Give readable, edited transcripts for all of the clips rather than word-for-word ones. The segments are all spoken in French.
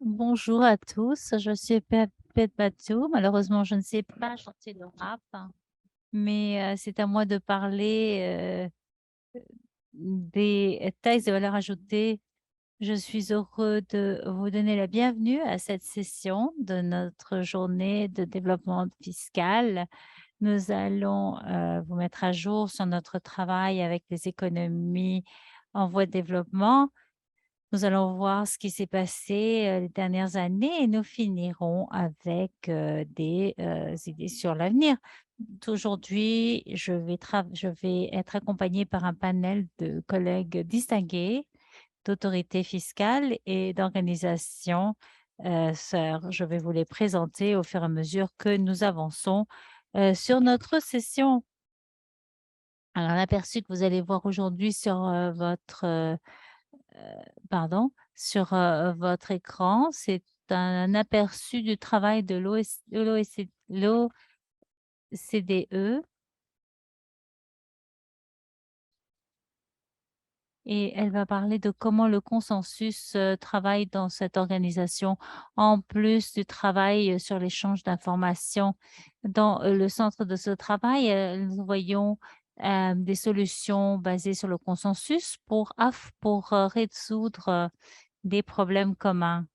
Bonjour à tous, je suis Pet Batou. Malheureusement, je ne sais pas chanter le rap, mais c'est à moi de parler des taxes de valeur ajoutée. Je suis heureux de vous donner la bienvenue à cette session de notre journée de développement fiscal. Nous allons vous mettre à jour sur notre travail avec les économies en voie de développement. Nous allons voir ce qui s'est passé, les dernières années et nous finirons avec, des idées sur l'avenir. Aujourd'hui, je vais être accompagnée par un panel de collègues distingués, d'autorités fiscales et d'organisations, sœurs. Je vais vous les présenter au fur et à mesure que nous avançons, sur notre session. Alors l'aperçu que vous allez voir aujourd'hui sur, sur, votre écran, c'est un aperçu du travail de l'OCDE et elle va parler de comment le consensus, travaille dans cette organisation, en plus du travail, sur l'échange d'informations. Dans, le centre de ce travail, nous voyons, des solutions basées sur le consensus pour résoudre, des problèmes communs.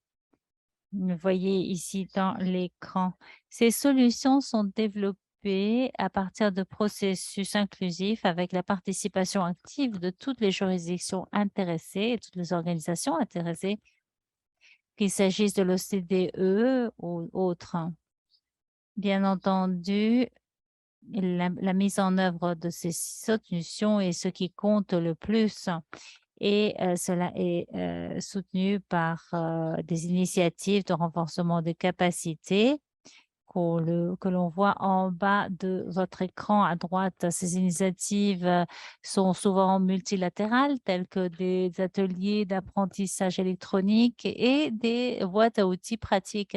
Vous voyez ici dans l'écran. Ces solutions sont développées à partir de processus inclusifs avec la participation active de toutes les juridictions intéressées et toutes les organisations intéressées, qu'il s'agisse de l'OCDE ou autres. Bien entendu, la mise en œuvre de ces solutions est ce qui compte le plus et cela est, soutenu par, des initiatives de renforcement des capacités que l'on voit en bas de votre écran à droite. Ces initiatives, sont souvent multilatérales, telles que des ateliers d'apprentissage électronique et des boîtes à outils pratiques.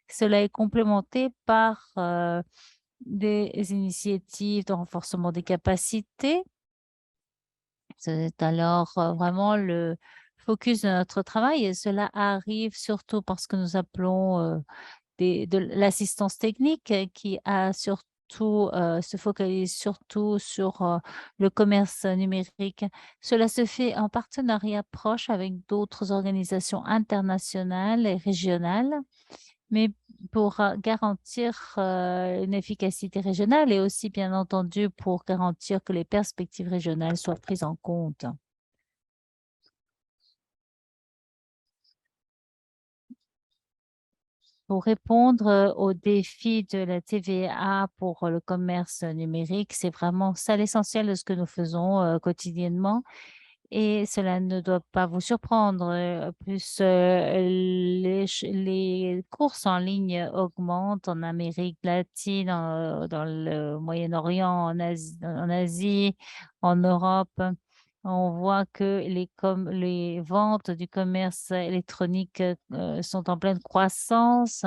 Cela est complémenté par, des initiatives de renforcement des capacités. C'est alors, vraiment le focus de notre travail et cela arrive surtout parce que nous appelons, de l'assistance technique qui a surtout, se focalise surtout sur, le commerce numérique. Cela se fait en partenariat proche avec d'autres organisations internationales et régionales, mais pour, garantir, une efficacité régionale et aussi bien entendu pour garantir que les perspectives régionales soient prises en compte. Pour répondre, aux défis de la TVA pour, le commerce numérique, c'est vraiment ça l'essentiel de ce que nous faisons, quotidiennement et cela ne doit pas vous surprendre, plus, les courses en ligne augmentent en Amérique latine, dans le Moyen-Orient, en Asie, en Europe. On voit que les ventes du commerce électronique, sont en pleine croissance,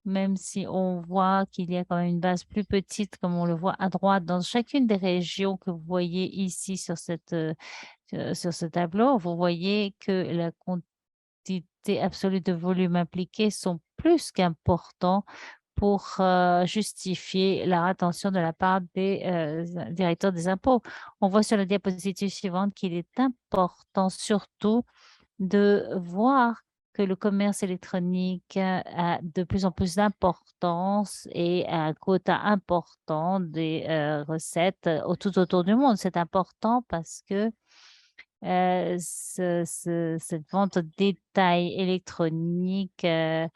même si on voit qu'il y a quand même une base plus petite, comme on le voit à droite, dans chacune des régions que vous voyez ici sur ce tableau. Vous voyez que la quantité absolue de volume impliqué sont plus qu'importants pour, justifier la rétention de la part des, directeurs des impôts. On voit sur la diapositive suivante qu'il est important surtout de voir que le commerce électronique, a de plus en plus d'importance et a un quota important des, recettes, tout autour du monde. C'est important parce que, cette vente au détail électronique, a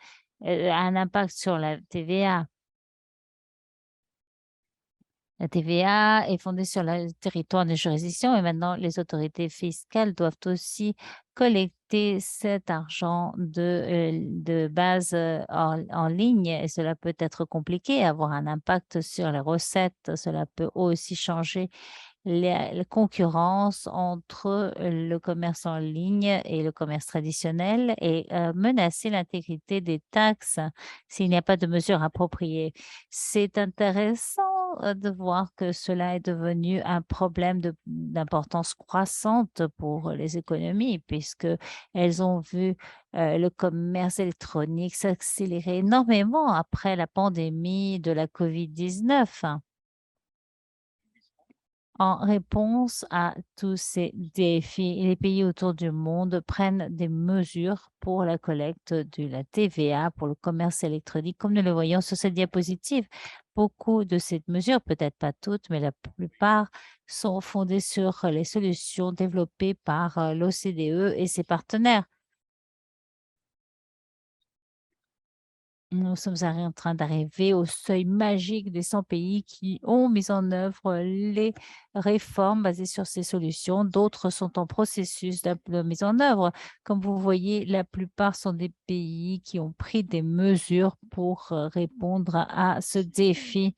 un impact sur la TVA. La TVA est fondée sur le territoire de juridiction et maintenant les autorités fiscales doivent aussi collecter cet argent de base, en ligne et cela peut être compliqué, avoir un impact sur les recettes. Cela peut aussi changer la concurrence entre le commerce en ligne et le commerce traditionnel et menacer l'intégrité des taxes s'il n'y a pas de mesures appropriées. C'est intéressant de voir que cela est devenu un problème d'importance croissante pour les économies, puisque elles ont vu le commerce électronique s'accélérer énormément après la pandémie de la COVID-19. En réponse à tous ces défis, les pays autour du monde prennent des mesures pour la collecte de la TVA pour le commerce électronique, comme nous le voyons sur cette diapositive. Beaucoup de ces mesures, peut-être pas toutes, mais la plupart, sont fondées sur les solutions développées par l'OCDE et ses partenaires. Nous sommes en train d'arriver au seuil magique des 100 pays qui ont mis en œuvre les réformes basées sur ces solutions. D'autres sont en processus de mise en œuvre. Comme vous voyez, la plupart sont des pays qui ont pris des mesures pour répondre à ce défi.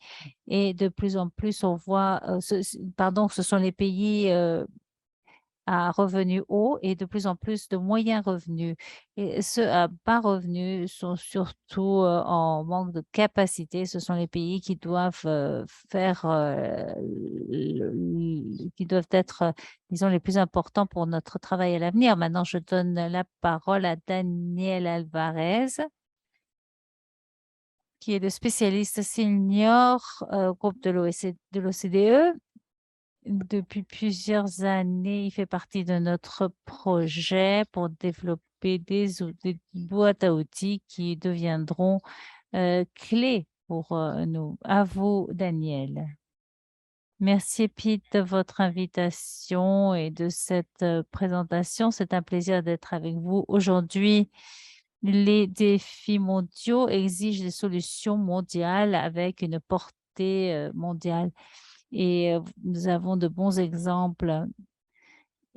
Et de plus en plus, on voit, ce sont les pays à revenus hauts et de plus en plus de moyens revenus. Et ceux à bas revenus sont surtout en manque de capacité. Ce sont les pays qui doivent faire, qui doivent être, disons, les plus importants pour notre travail à l'avenir. Maintenant, je donne la parole à Daniel Alvarez, qui est le spécialiste senior au groupe de l'OCDE. Depuis plusieurs années, il fait partie de notre projet pour développer des boîtes à outils qui deviendront clés pour nous. À vous, Daniel. Merci, Pete, de votre invitation et de cette présentation. C'est un plaisir d'être avec vous aujourd'hui. Les défis mondiaux exigent des solutions mondiales avec une portée mondiale. Et nous avons de bons exemples.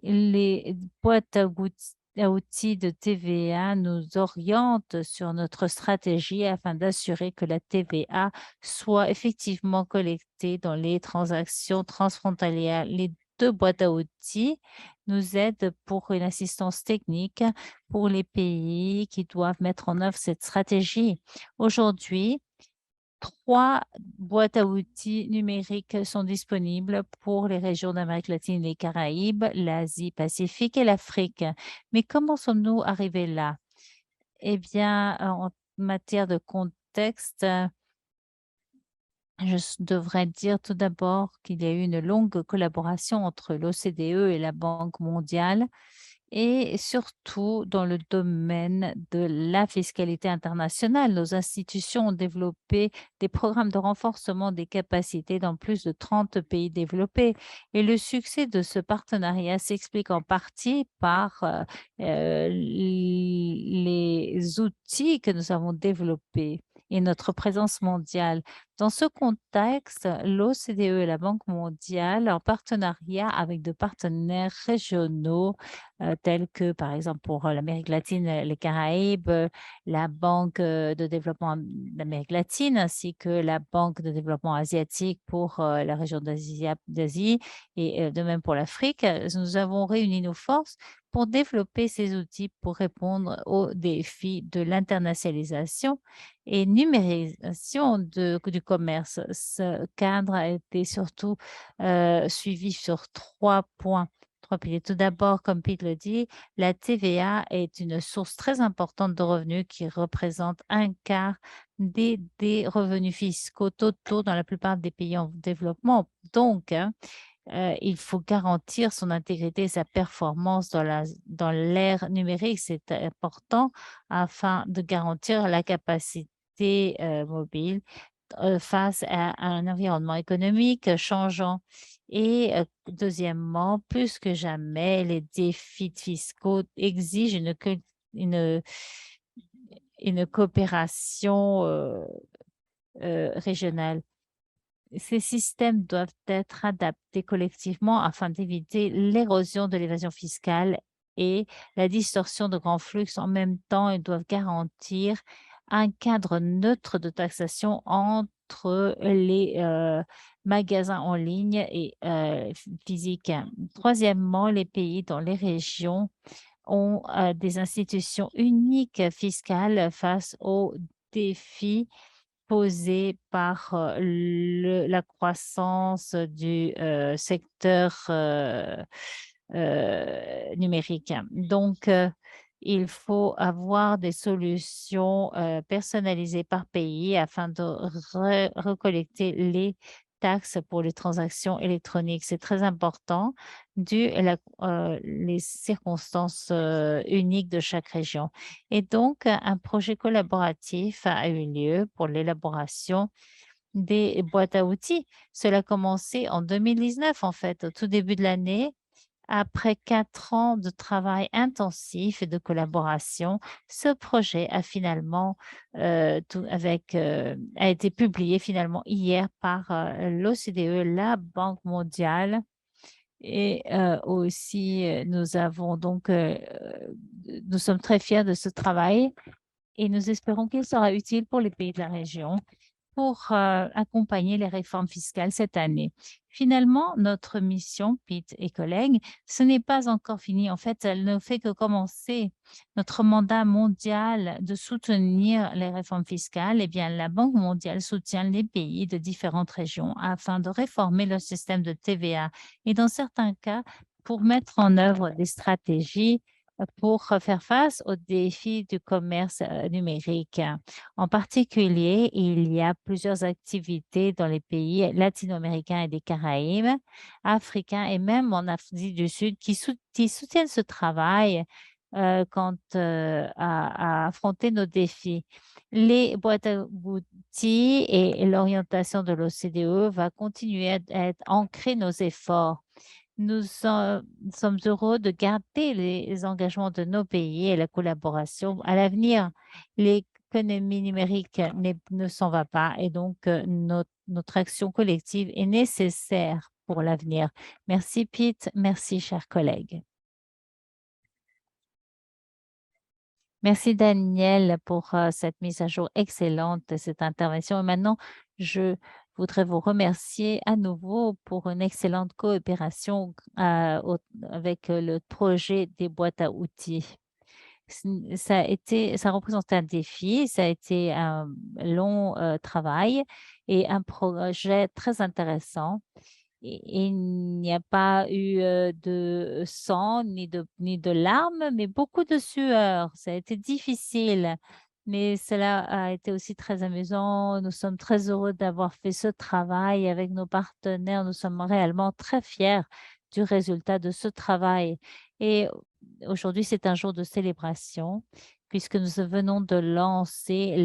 Les boîtes à outils de TVA nous orientent sur notre stratégie afin d'assurer que la TVA soit effectivement collectée dans les transactions transfrontalières. Les deux boîtes à outils nous aident pour une assistance technique pour les pays qui doivent mettre en œuvre cette stratégie. Aujourd'hui, 3 boîtes à outils numériques sont disponibles pour les régions d'Amérique latine et les Caraïbes, l'Asie Pacifique et l'Afrique. Mais comment sommes-nous arrivés là? Eh bien, en matière de contexte, devrais dire tout d'abord qu'il y a eu une longue collaboration entre l'OCDE et la Banque mondiale et surtout dans le domaine de la fiscalité internationale. Nos institutions ont développé des programmes de renforcement des capacités dans plus de 30 pays développés. Et le succès de ce partenariat s'explique en partie par les outils que nous avons développés et notre présence mondiale. Dans ce contexte, l'OCDE et la Banque mondiale, en partenariat avec de partenaires régionaux, tels que, par exemple, pour l'Amérique latine, les Caraïbes, la Banque de développement d'Amérique latine, ainsi que la Banque de développement asiatique pour la région d'Asie et de même pour l'Afrique. Nous avons réuni nos forces pour développer ces outils pour répondre aux défis de l'internationalisation et numérisation du commerce. Ce cadre a été surtout suivi sur 3 points. 3 piliers. Tout d'abord, comme Pete le dit, la TVA est une source très importante de revenus qui représente un quart des revenus fiscaux totaux dans la plupart des pays en développement. Donc, hein, il faut garantir son intégrité et sa performance dans l'ère numérique. C'est important afin de garantir la capacité mobile face à un environnement économique changeant. Et deuxièmement, plus que jamais, les défis fiscaux exigent une, une coopération régionale. Ces systèmes doivent être adaptés collectivement afin d'éviter l'érosion de l'évasion fiscale et la distorsion de grands flux. En même temps, ils doivent garantir un cadre neutre de taxation entre les magasins en ligne et physiques. Troisièmement, les pays dans les régions ont des institutions uniques fiscales face aux défis posée par la croissance du secteur numérique. Donc, il faut avoir des solutions personnalisées par pays afin de recollecter les taxes pour les transactions électroniques. C'est très important dû les circonstances uniques de chaque région. Et donc, un projet collaboratif a eu lieu pour l'élaboration des boîtes à outils. Cela a commencé en 2019, en fait, au tout début de l'année. Après 4 ans de travail intensif et de collaboration, ce projet a finalement a été publié finalement hier par l'OCDE, la Banque mondiale. Et aussi, nous sommes très fiers de ce travail et nous espérons qu'il sera utile pour les pays de la région pour accompagner les réformes fiscales cette année. Finalement, notre mission, Pete et collègues, ce n'est pas encore fini. En fait, elle ne fait que commencer. Notre mandat mondial de soutenir les réformes fiscales, eh bien, la Banque mondiale soutient les pays de différentes régions afin de réformer leur système de TVA et dans certains cas, pour mettre en œuvre des stratégies pour faire face aux défis du commerce numérique. En particulier, il y a plusieurs activités dans les pays latino-américains et des Caraïbes, africains et même en Afrique du Sud qui soutiennent ce travail quant à affronter nos défis. Les boîtes à outils et l'orientation de l'OCDE va continuer à être ancrés nos efforts. Nous sommes heureux de garder les engagements de nos pays et la collaboration. À l'avenir, l'économie numérique ne s'en va pas et donc notre action collective est nécessaire pour l'avenir. Merci Pete, merci chers collègues. Merci Daniel pour cette mise à jour excellente de cette intervention. Et maintenant, je voudrais vous remercier à nouveau pour une excellente coopération avec le projet des boîtes à outils. Ça représente un défi, ça a été un long travail et un projet très intéressant. Il n'y a pas eu de sang ni de larmes, mais beaucoup de sueur. Ça a été difficile, mais cela a été aussi très amusant. Nous sommes très heureux d'avoir fait ce travail avec nos partenaires. Nous sommes réellement très fiers du résultat de ce travail. Et aujourd'hui, c'est un jour de célébration puisque nous venons de lancer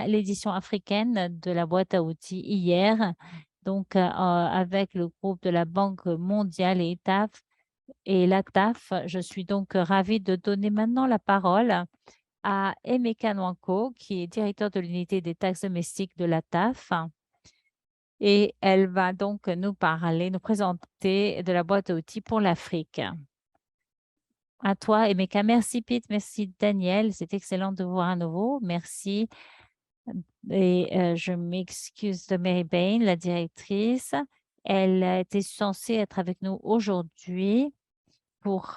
l'édition africaine de la boîte à outils hier. Donc, avec le groupe de la Banque mondiale et la TAF, je suis donc ravie de donner maintenant la parole à Emeka Nwanko, qui est directeur de l'unité des taxes domestiques de la TAF. Et elle va donc nous présenter de la boîte à outils pour l'Afrique. À toi, Emeka. Merci, Pete. Merci, Daniel. C'est excellent de vous voir à nouveau. Merci. Et je m'excuse de Mary Bain, la directrice. Elle était censée être avec nous aujourd'hui pour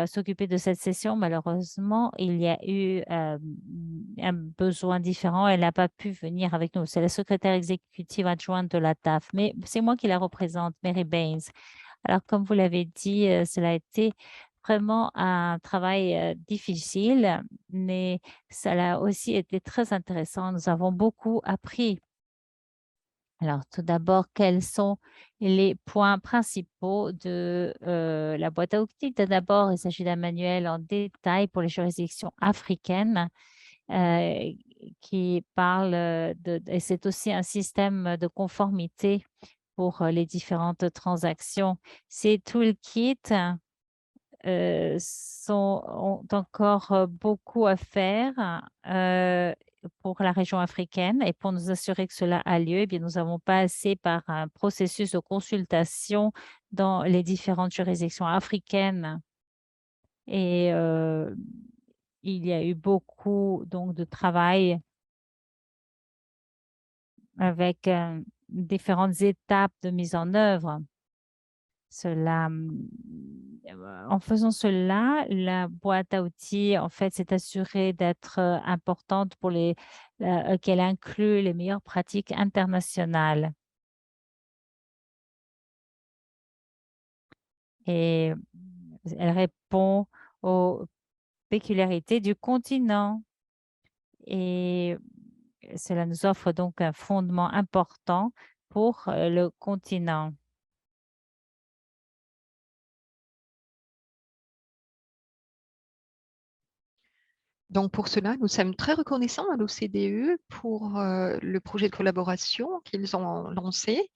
s'occuper de cette session. Malheureusement, il y a eu un besoin différent. Elle n'a pas pu venir avec nous. C'est la secrétaire exécutive adjointe de la TAF, mais c'est moi qui la représente, Mary Baines. Alors, comme vous l'avez dit, cela a été vraiment un travail difficile, mais ça a aussi été très intéressant. Nous avons beaucoup appris. Alors, tout d'abord, quels sont les points principaux de la boîte à outils? Tout d'abord, il s'agit d'un manuel en détail pour les juridictions africaines euh, qui parle et c'est aussi un système de conformité pour les différentes transactions. Ces toolkits ont encore beaucoup à faire pour la région africaine et pour nous assurer que cela a lieu, eh bien, nous avons passé par un processus de consultation dans les différentes juridictions africaines et il y a eu beaucoup donc de travail avec différentes étapes de mise en œuvre. Cela En faisant cela, la boîte à outils, en fait, s'est assurée d'être, importante pour qu'elle inclut les meilleures pratiques internationales et elle répond aux péculiarités du continent et cela nous offre donc un fondement important pour, le continent. Donc, pour cela, nous sommes très reconnaissants à l'OCDE pour le projet de collaboration qu'ils ont lancé.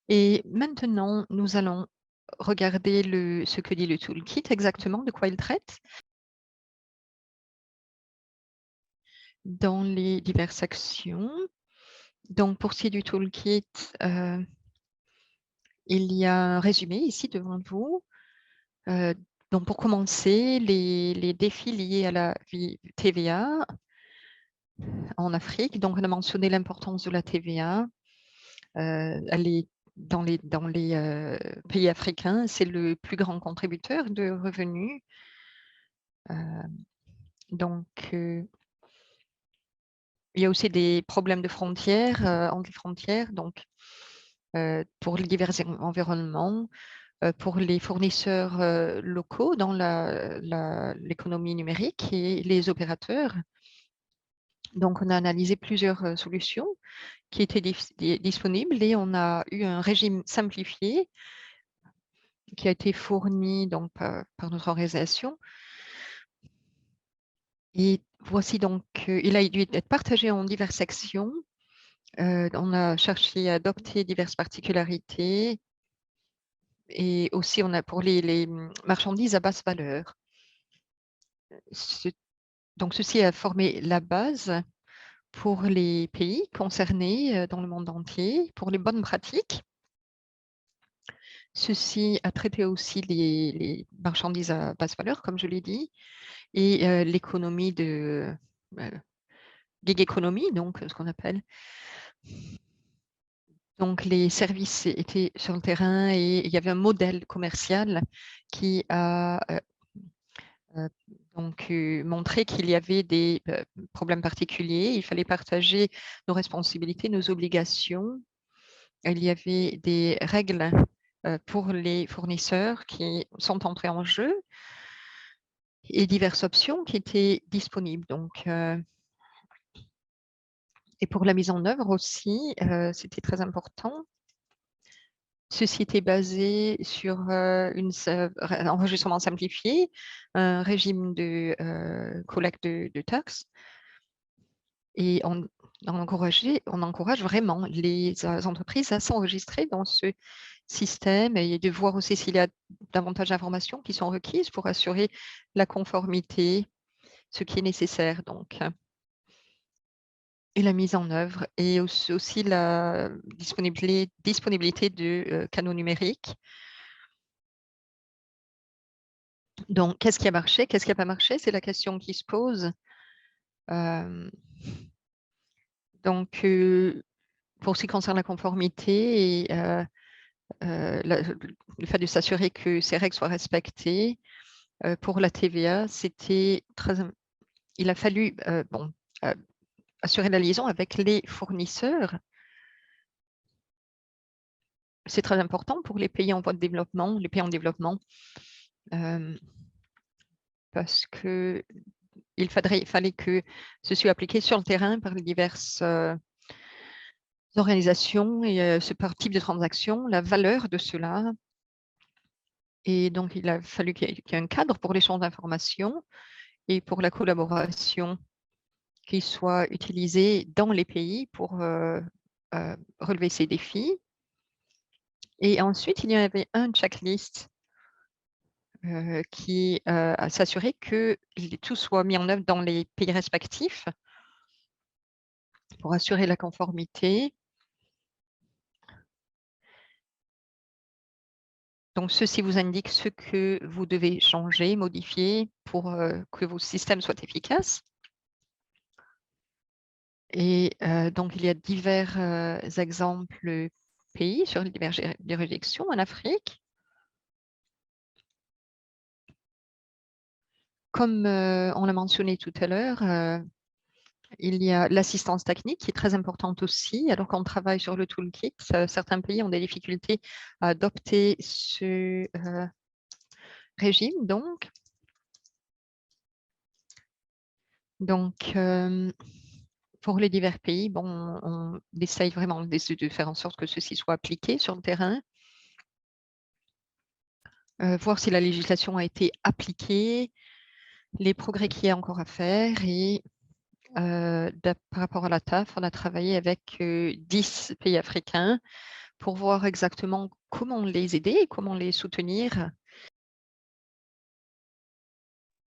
Et maintenant, nous allons regarder ce que dit le toolkit, exactement de quoi il traite. Dans les diverses actions. Donc, pour ce qui est du toolkit, il y a un résumé ici devant vous. Donc, pour commencer, les défis liés à la TVA en Afrique. Donc, on a mentionné l'importance de la TVA. Elle est dans les pays africains, c'est le plus grand contributeur de revenus. Donc, il y a aussi des problèmes de frontières, entre les frontières. Donc, pour les divers environnements, pour les fournisseurs locaux dans l'économie numérique et les opérateurs. Donc, on a analysé plusieurs solutions qui étaient disponibles et on a eu un régime simplifié qui a été fourni donc, par notre organisation. Et voici donc, il a dû être partagé en diverses sections. On a cherché à adopter diverses particularités et aussi on a pour les marchandises à basse valeur. Donc, ceci a formé la base pour les pays concernés dans le monde entier, pour les bonnes pratiques. Ceci a traité aussi les marchandises à basse valeur, comme je l'ai dit, et l'économie de gig economy, donc ce qu'on appelle. Donc, les services étaient sur le terrain et il y avait un modèle commercial qui a montré qu'il y avait des problèmes particuliers. Il fallait partager nos responsabilités, nos obligations. Il y avait des règles pour les fournisseurs qui sont entrés en jeu et diverses options qui étaient disponibles. Donc, et pour la mise en œuvre aussi, c'était très important. Ceci était basé sur un enregistrement simplifié, un régime de collecte de taxes. Et on encourage vraiment les entreprises à s'enregistrer dans ce système et de voir aussi s'il y a davantage d'informations qui sont requises pour assurer la conformité, ce qui est nécessaire donc. Et la mise en œuvre et aussi la disponibilité de canaux numériques. Donc, qu'est-ce qui a marché? Qu'est-ce qui n'a pas marché? C'est la question qui se pose. Donc, pour ce qui concerne la conformité et le fait de s'assurer que ces règles soient respectées, pour la TVA, il a fallu assurer la liaison avec les fournisseurs. C'est très important pour les pays en voie de développement, les pays en développement, parce que il fallait que ce soit appliqué sur le terrain par les diverses organisations et par type de transaction, la valeur de cela. Et donc, il a fallu qu'il y ait un cadre pour l'échange d'informations et pour la collaboration qui soit utilisée dans les pays pour relever ces défis. Et ensuite, il y avait un checklist qui s'assurait que tout soit mis en œuvre dans les pays respectifs pour assurer la conformité. Donc, ceci vous indique ce que vous devez changer, modifier pour que vos systèmes soient efficaces. Et donc, il y a divers exemples pays sur les diverses juridictions en Afrique. Comme on l'a mentionné tout à l'heure, il y a l'assistance technique qui est très importante aussi. Alors qu'on travaille sur le toolkit, certains pays ont des difficultés à adopter ce régime. Donc, pour les divers pays, bon, on essaye vraiment de faire en sorte que ceci soit appliqué sur le terrain. Voir si la législation a été appliquée, les progrès qu'il y a encore à faire et par rapport à la TAF, on a travaillé avec 10 pays africains pour voir exactement comment les aider et comment les soutenir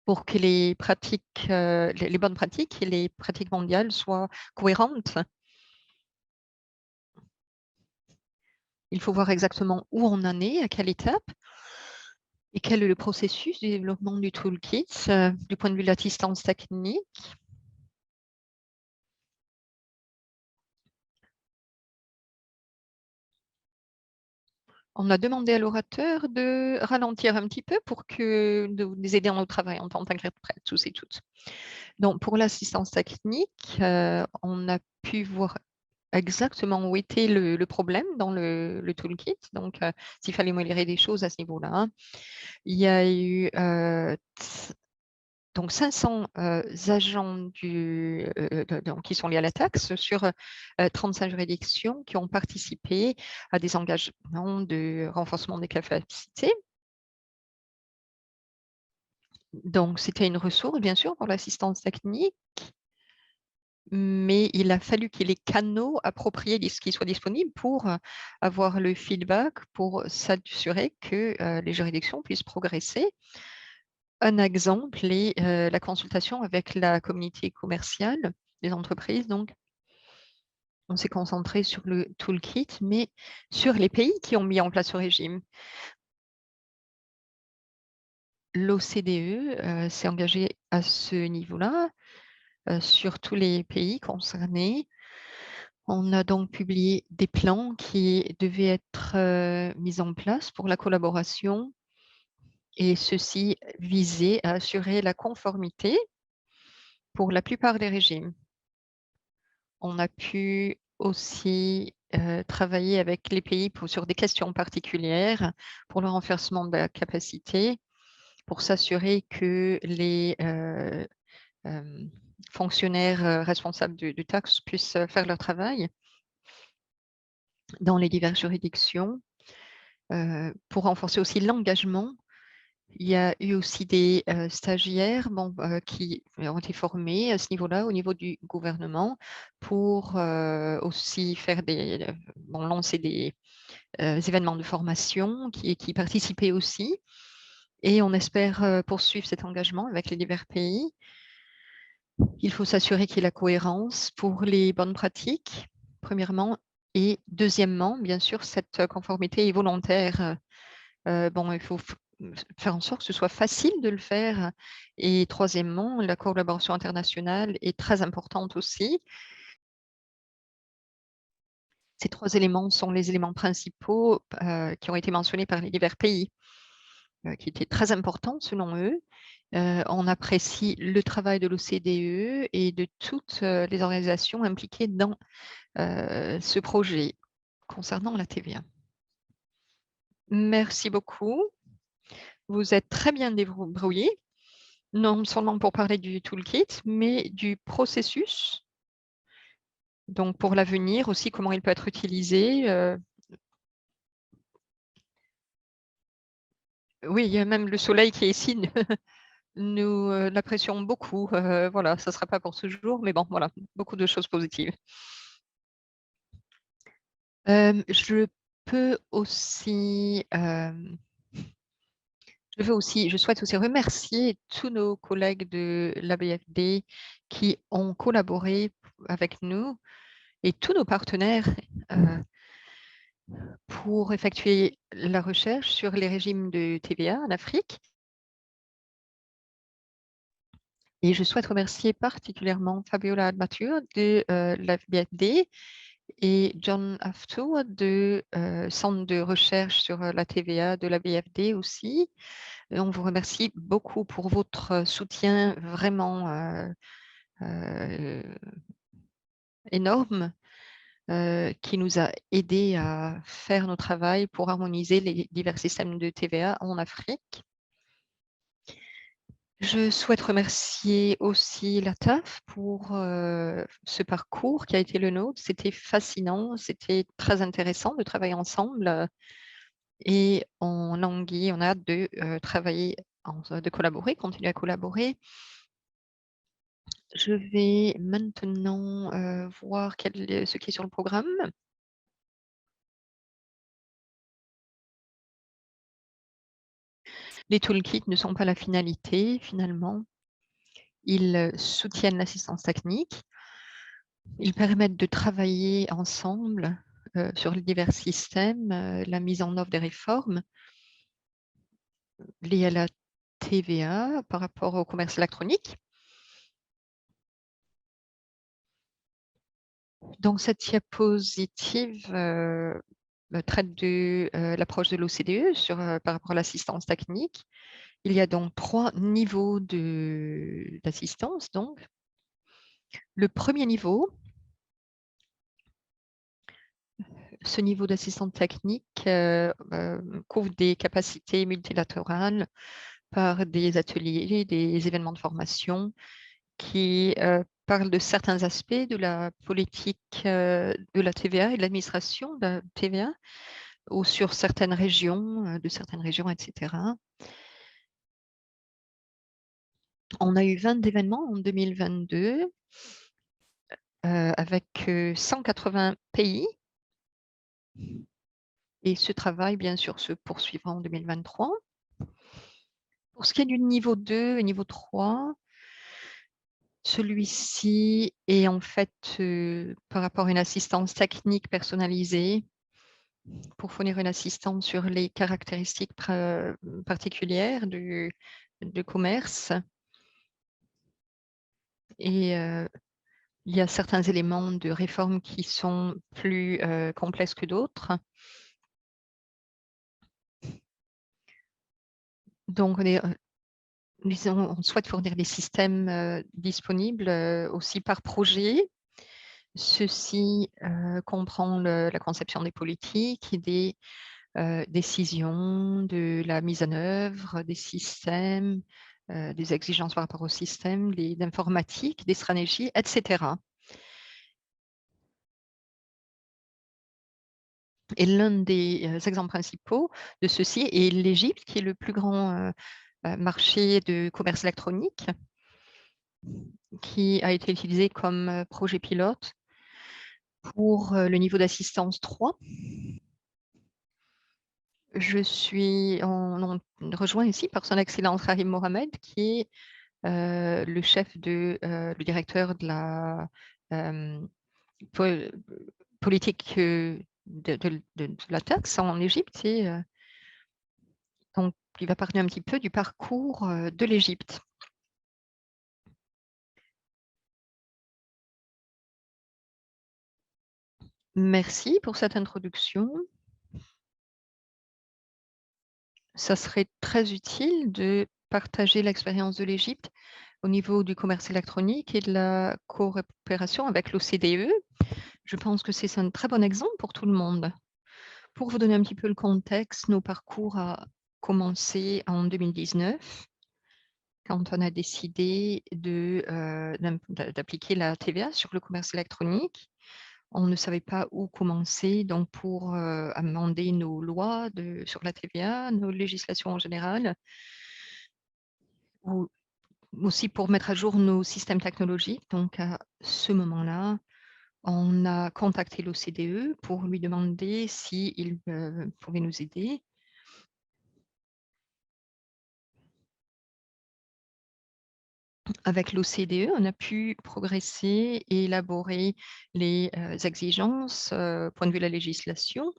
pour que les pratiques, les bonnes pratiques et les pratiques mondiales soient cohérentes. Il faut voir exactement où on en est, à quelle étape et quel est le processus du développement du toolkit du point de vue de l'assistance technique. On a demandé à l'orateur de ralentir un petit peu pour de nous aider dans notre travail en tant qu'interprète, tous et toutes. Donc, pour l'assistance technique, on a pu voir exactement où était le problème dans le toolkit. Donc, s'il fallait améliorer des choses à ce niveau-là. Il y a eu donc 500 agents qui sont liés à la taxe sur 35 juridictions qui ont participé à des engagements de renforcement des capacités. Donc, c'était une ressource, bien sûr, pour l'assistance technique, mais il a fallu qu'il y ait les canaux appropriés qui soient disponibles pour avoir le feedback, pour s'assurer que les juridictions puissent progresser. Un exemple est la consultation avec la communauté commerciale des entreprises. Donc, on s'est concentré sur le toolkit, mais sur les pays qui ont mis en place ce régime. L'OCDE s'est engagé à ce niveau-là sur tous les pays concernés. On a donc publié des plans qui devaient être mis en place pour la collaboration et ceci visait à assurer la conformité pour la plupart des régimes. On a pu aussi travailler avec les pays sur des questions particulières pour le renforcement de la capacité, pour s'assurer que les fonctionnaires responsables du taxe puissent faire leur travail dans les diverses juridictions. Pour renforcer aussi l'engagement, il y a eu aussi des stagiaires qui ont été formés à ce niveau-là, au niveau du gouvernement, pour aussi faire lancer des événements de formation qui participaient aussi. Et on espère poursuivre cet engagement avec les divers pays. Il faut s'assurer qu'il y ait la cohérence pour les bonnes pratiques, premièrement. Et deuxièmement, bien sûr, cette conformité est volontaire. Il faut faire en sorte que ce soit facile de le faire. Et troisièmement, la collaboration internationale est très importante aussi. Ces 3 éléments sont les éléments principaux qui ont été mentionnés par les divers pays, qui étaient très importants selon eux. On apprécie le travail de l'OCDE et de toutes les organisations impliquées dans ce projet concernant la TVA. Merci beaucoup. Vous êtes très bien débrouillés, non seulement pour parler du toolkit, mais du processus. Donc, pour l'avenir aussi, comment il peut être utilisé. Oui, il y a même le soleil qui est ici. Nous l'apprécions beaucoup. Voilà, ça ne sera pas pour ce jour, mais bon, voilà, beaucoup de choses positives. Je souhaite aussi remercier tous nos collègues de l'ABFD qui ont collaboré avec nous et tous nos partenaires pour effectuer la recherche sur les régimes de TVA en Afrique. Et je souhaite remercier particulièrement Fabiola Admature de l'ABFD et John Aftou de Centre de recherche sur la TVA de la BFD aussi. Et on vous remercie beaucoup pour votre soutien vraiment énorme qui nous a aidé à faire notre travail pour harmoniser les divers systèmes de TVA en Afrique. Je souhaite remercier aussi la TAF pour ce parcours qui a été le nôtre. C'était fascinant, c'était très intéressant de travailler ensemble et on a hâte de travailler, de collaborer, continuer à collaborer. Je vais maintenant voir ce qui est sur le programme. Les toolkits ne sont pas la finalité, finalement. Ils soutiennent l'assistance technique. Ils permettent de travailler ensemble sur les divers systèmes, la mise en œuvre des réformes liées à la TVA par rapport au commerce électronique. Donc, cette diapositive traite de l'approche de l'OCDE par rapport à l'assistance technique. Il y a donc 3 niveaux d'assistance. Donc, le premier niveau, ce niveau d'assistance technique couvre des capacités multilatérales par des ateliers, des événements de formation qui parlent de certains aspects de la politique de la TVA et de l'administration de la TVA ou sur certaines régions, etc. On a eu 20 événements en 2022 avec 180 pays. Et ce travail, bien sûr, se poursuivra en 2023. Pour ce qui est du niveau 2 et niveau 3, celui-ci est en fait par rapport à une assistance technique personnalisée pour fournir une assistance sur les caractéristiques particulières du commerce. Et il y a certains éléments de réforme qui sont plus complexes que d'autres. Donc, on souhaite fournir des systèmes disponibles aussi par projet. Ceci comprend la conception des politiques et des décisions, de la mise en œuvre des systèmes, des exigences par rapport au système, d'informatique, des stratégies, etc. Et l'un des exemples principaux de ceci est l'Égypte, qui est le plus grand marché de commerce électronique, qui a été utilisé comme projet pilote pour le niveau d'assistance 3. Je suis rejoint ici par son excellence Rahim Mohamed, qui est le directeur de la politique de la taxe en Égypte. Et donc, il va parler un petit peu du parcours de l'Égypte. Merci pour cette introduction. Ça serait très utile de partager l'expérience de l'Égypte au niveau du commerce électronique et de la coopération avec l'OCDE. Je pense que c'est un très bon exemple pour tout le monde. Pour vous donner un petit peu le contexte, nos parcours a commencé en 2019, quand on a décidé d'appliquer la TVA sur le commerce électronique. On ne savait pas où commencer, donc pour amender nos lois sur la TVA, nos législations en général, ou aussi pour mettre à jour nos systèmes technologiques. Donc à ce moment-là, on a contacté l'OCDE pour lui demander s'il pouvait nous aider. Avec l'OCDE, on a pu progresser et élaborer les exigences point de vue de la législation.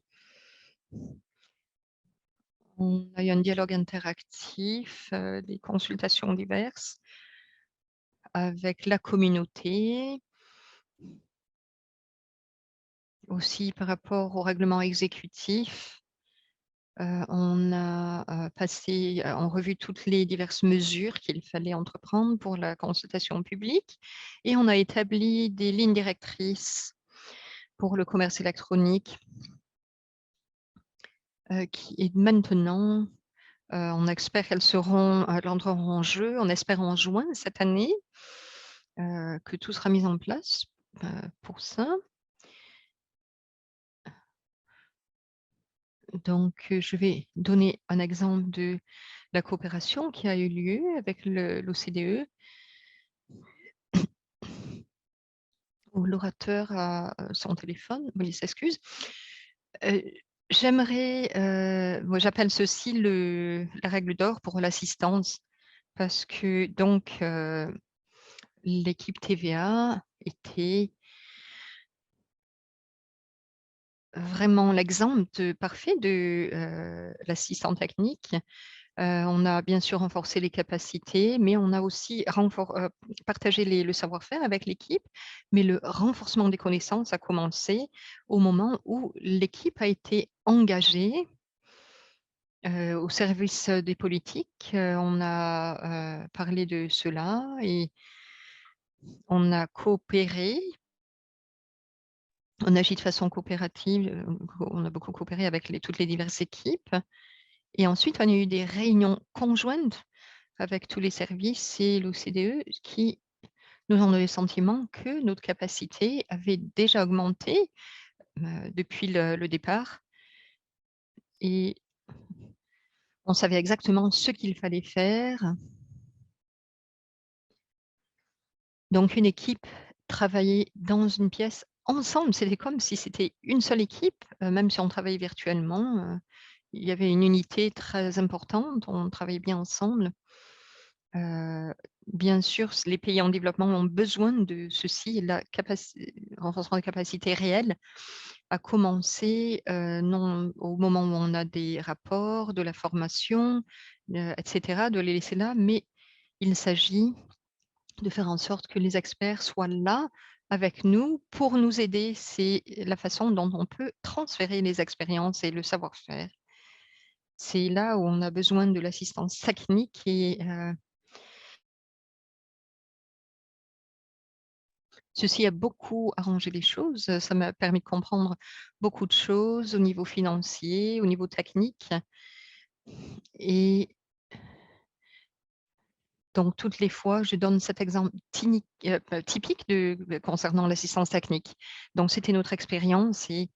On a eu un dialogue interactif, des consultations diverses avec la communauté. Aussi par rapport au règlement exécutif, on a, passé, en revue toutes les diverses mesures qu'il fallait entreprendre pour la consultation publique et on a établi des lignes directrices pour le commerce électronique, qui est maintenant, on espère qu'elles seront, elles entreront en jeu, on espère en juin cette année, que tout sera mis en place, pour ça. Donc, je vais donner un exemple de la coopération qui a eu lieu avec l'OCDE, où l'orateur a, son téléphone, oui, il s'excuse. Heu, J'aimerais, moi j'appelle ceci la règle d'or pour l'assistance parce que donc, l'équipe TVA était vraiment l'exemple parfait de, l'assistant technique. On a bien sûr renforcé les capacités, mais on a aussi partagé le savoir-faire avec l'équipe, mais le renforcement des connaissances a commencé au moment où l'équipe a été engagée, au service, des politiques. On a, parlé de cela et on a coopéré. On agit de façon coopérative, on a beaucoup coopéré avec toutes les diverses équipes et ensuite on a eu des réunions conjointes avec tous les services et l'OCDE qui nous ont donné le sentiment que notre capacité avait déjà augmenté, depuis le départ et on savait exactement ce qu'il fallait faire. Donc une équipe travaillait dans une pièce ensemble, c'était comme si c'était une seule équipe, même si on travaillait virtuellement, il y avait une unité très importante, on travaillait bien ensemble. Heu, Bien sûr, les pays en développement ont besoin de ceci, la renforcement des capacités réelles a commencé, non au moment où on a des rapports, de la formation, et cetera, de les laisser là, mais il s'agit de faire en sorte que les experts soient là avec nous pour nous aider. C'est la façon dont on peut transférer les expériences et le savoir-faire. C'est là où on a besoin de l'assistance technique et ceci a beaucoup arrangé les choses. Ça m'a permis de comprendre beaucoup de choses au niveau financier, au niveau technique et donc toutes les fois, je donne cet exemple typique concernant l'assistance technique. Donc c'était notre expérience et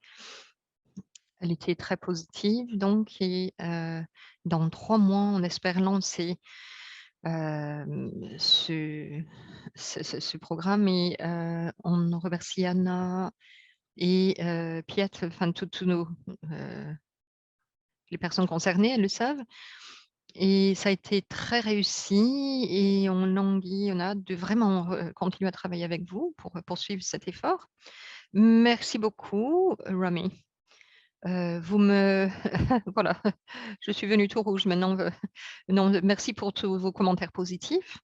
elle était très positive donc et dans 3 mois, on espère lancer, ce programme et on remercie Anna et Piet, enfin tous nos, heu, les personnes concernées, elles le savent et ça a été très réussi et on a hâte de vraiment continuer à travailler avec vous pour poursuivre cet effort. Merci beaucoup, Rami. Vous me voilà, je suis venue tout rouge maintenant, non, merci pour tous vos commentaires positifs.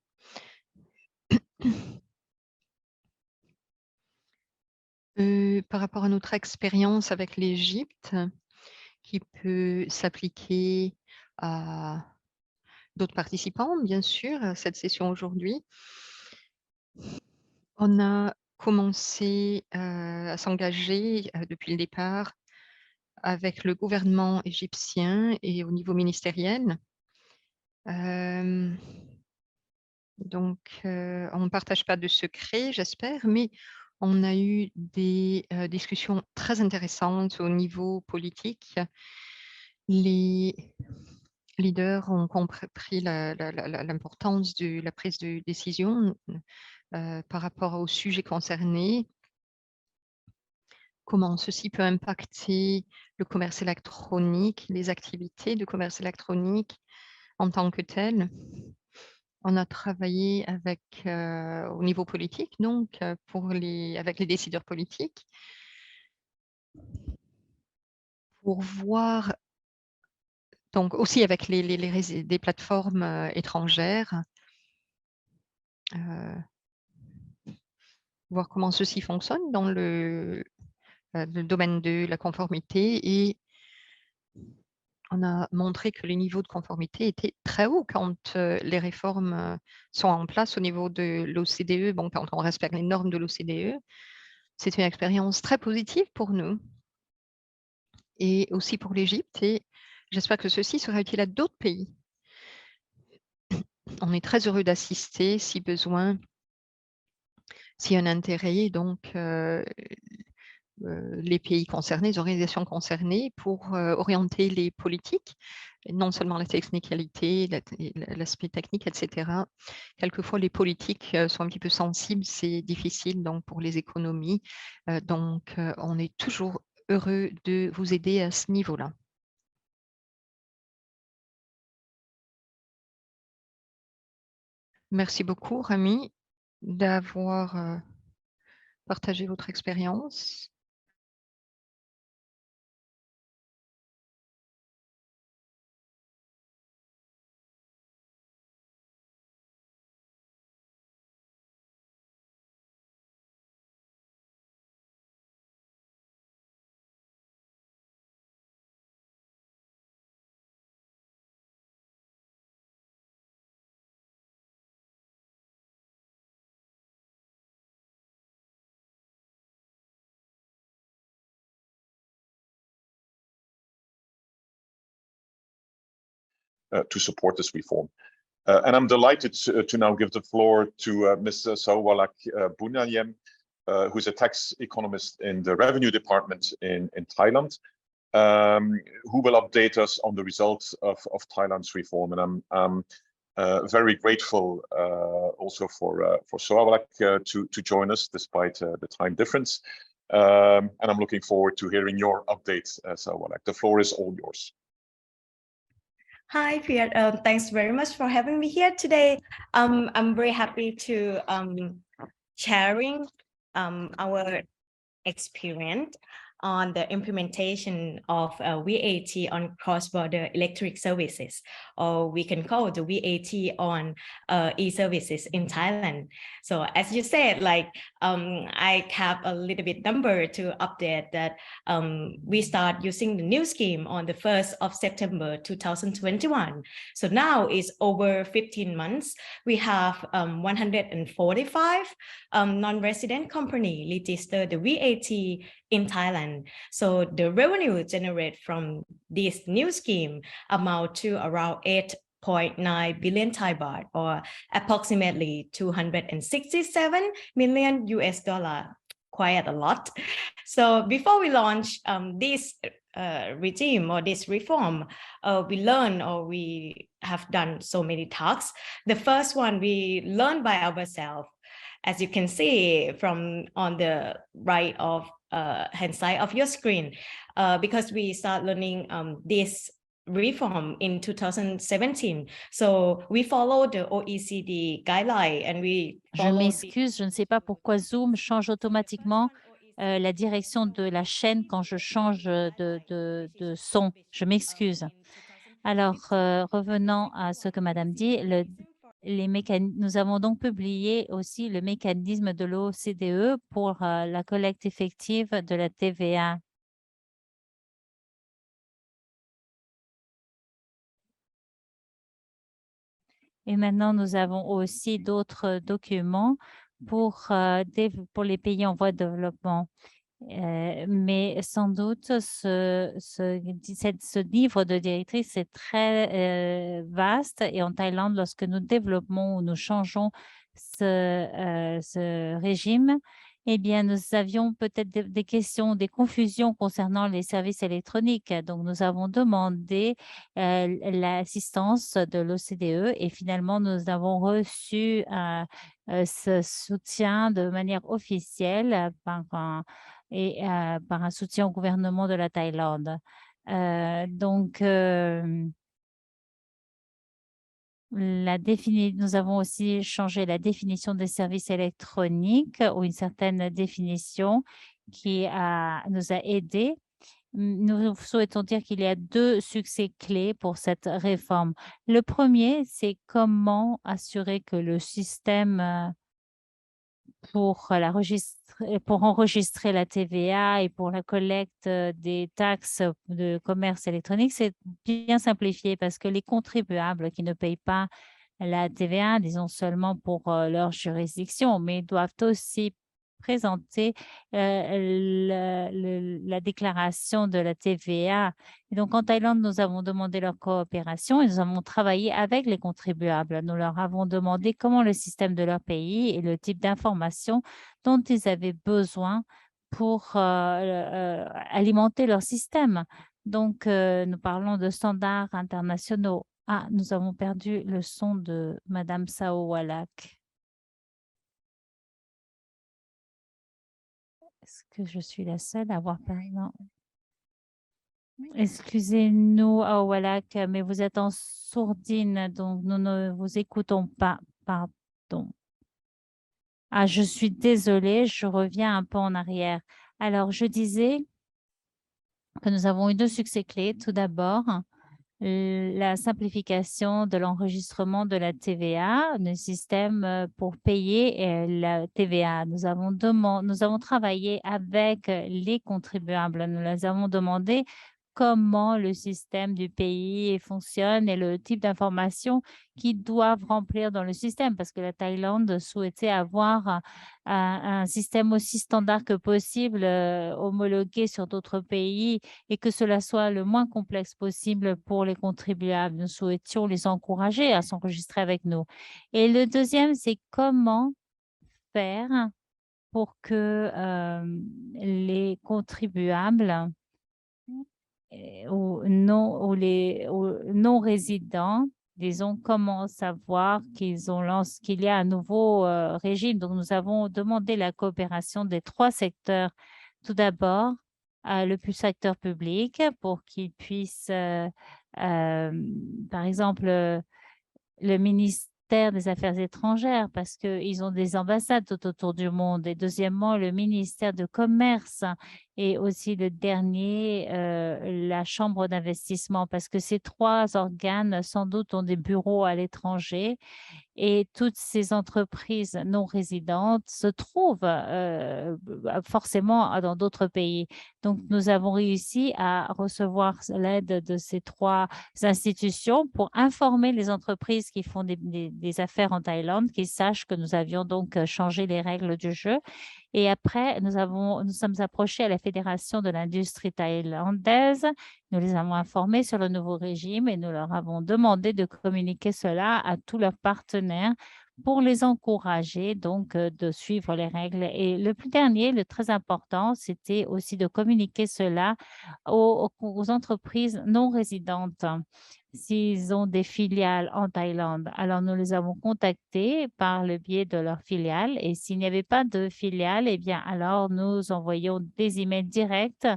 Par rapport à notre expérience avec l'Égypte, qui peut s'appliquer à d'autres participants, bien sûr, à cette session aujourd'hui. On a commencé, à s'engager, depuis le départ avec le gouvernement égyptien et au niveau ministériel. Hem, donc on ne partage pas de secrets, j'espère, mais on a eu des, discussions très intéressantes au niveau politique. Les leaders ont compris l'importance de la prise de décision, par rapport aux sujets concernés, comment ceci peut impacter le commerce électronique, les activités de commerce électronique en tant que telles. On a travaillé au niveau politique donc, avec les décideurs politiques pour voir donc aussi avec des plateformes, étrangères, heu, voir comment ceci fonctionne dans le domaine de la conformité et on a montré que les niveaux de conformité étaient très hauts quand les réformes sont en place au niveau de l'OCDE. Bon, quand on respecte les normes de l'OCDE, c'est une expérience très positive pour nous et aussi pour l'Égypte et j'espère que ceci sera utile à d'autres pays. On est très heureux d'assister si besoin, s'il y a un intérêt, donc les pays concernés, les organisations concernées pour orienter les politiques, non seulement la technicalité, l'aspect technique, etc. Quelquefois, les politiques sont un petit peu sensibles, c'est difficile donc pour les économies. Donc, on est toujours heureux de vous aider à ce niveau-là. Merci beaucoup, Rami, d'avoir partagé votre expérience. To support this reform. And I'm delighted to now give the floor to Ms. Sawalak Bunayem, who's a tax economist in the revenue department in Thailand, who will update us on the results of Thailand's reform. And I'm very grateful also for Sawalak to join us despite the time difference. And I'm looking forward to hearing your updates, Sawalak. The floor is all yours. Hi, Pierre. Thanks very much for having me here today. I'm very happy to sharing our experience on the implementation of VAT on cross-border electric services, or we can call the VAT on e-services in Thailand. So as you said, like I have a little bit number to update that we start using the new scheme on the 1st of September 2021. So now it's over 15 months. We have 145 non-resident company registered the VAT in Thailand. So the revenue generated from this new scheme amount to around 8.9 billion Thai baht, or approximately 267 million US dollar, quite a lot. So before we launch this regime or this reform, we learn, or we have done so many talks. The first one we learned by ourselves. As you can see from on the right of hand side of your screen, because we start learning this reform in 2017. So we follow the OECD guideline and we Je m'excuse, je ne sais pas pourquoi Zoom change automatiquement la direction de la chaîne quand je change de son. Je m'excuse. Alors, revenant à ce que Madame dit, nous avons donc publié aussi le mécanisme de l'OCDE pour la collecte effective de la TVA. Et maintenant, nous avons aussi d'autres documents pour les pays en voie de développement. Mais sans doute, ce livre de directrice est très vaste et en Thaïlande, lorsque nous développons ou nous changeons ce régime, eh bien, nous avions peut-être des questions, des confusions concernant les services électroniques. Donc, nous avons demandé l'assistance de l'OCDE et finalement, nous avons reçu ce soutien de manière officielle par un soutien au gouvernement de la Thaïlande. Donc, nous avons aussi changé la définition des services électroniques, ou une certaine définition qui nous a aidés. Nous souhaitons dire qu'il y a 2 succès clés pour cette réforme. Le premier, c'est comment assurer que le système pour enregistrer la TVA et pour la collecte des taxes de commerce électronique, c'est bien simplifié parce que les contribuables qui ne payent pas la TVA, disons seulement pour leur juridiction, mais doivent aussi présenter la déclaration de la TVA. Et donc, en Thaïlande, nous avons demandé leur coopération et nous avons travaillé avec les contribuables. Nous leur avons demandé comment le système de leur pays et le type d'information dont ils avaient besoin pour alimenter leur système. Donc, nous parlons de standards internationaux. Ah, nous avons perdu le son de Madame Sao-Walak. Est-ce que je suis la seule à avoir perdu? Non. Excusez-nous, Awalak, mais vous êtes en sourdine, donc nous ne vous écoutons pas. Pardon. Ah, je suis désolée, je reviens un peu en arrière. Alors, je disais que nous avons eu 2 succès clés. Tout d'abord, la simplification de l'enregistrement de la TVA, le système pour payer la TVA. Nous avons travaillé avec les contribuables. Nous les avons demandé comment le système du pays fonctionne et le type d'informations qu'ils doivent remplir dans le système parce que la Thaïlande souhaitait avoir un système aussi standard que possible, homologué sur d'autres pays et que cela soit le moins complexe possible pour les contribuables. Nous souhaitions les encourager à s'enregistrer avec nous. Et le deuxième, c'est comment faire pour que les contribuables ou les non-résidents, disons, comment savoir qu'il y a un nouveau régime. Donc, nous avons demandé la coopération des 3 secteurs. Tout d'abord, le secteur public pour qu'il puisse, par exemple, le ministère des Affaires étrangères parce qu'ils ont des ambassades tout autour du monde. Et deuxièmement, le ministère de Commerce et aussi le dernier, la Chambre d'investissement parce que ces 3 organes, sans doute, ont des bureaux à l'étranger et toutes ces entreprises non résidentes se trouvent forcément dans d'autres pays. Donc, nous avons réussi à recevoir l'aide de ces 3 institutions pour informer les entreprises qui font des affaires en Thaïlande, qu'ils sachent que nous avions donc changé les règles du jeu. Et après, nous sommes approchés à la Fédération de l'industrie thaïlandaise. Nous les avons informés sur le nouveau régime et nous leur avons demandé de communiquer cela à tous leurs partenaires pour les encourager donc de suivre les règles. Et le dernier, le très important, c'était aussi de communiquer cela aux entreprises non résidentes s'ils ont des filiales en Thaïlande. Alors, nous les avons contactés par le biais de leurs filiales et s'il n'y avait pas de filiale, eh bien, alors nous envoyons des emails directs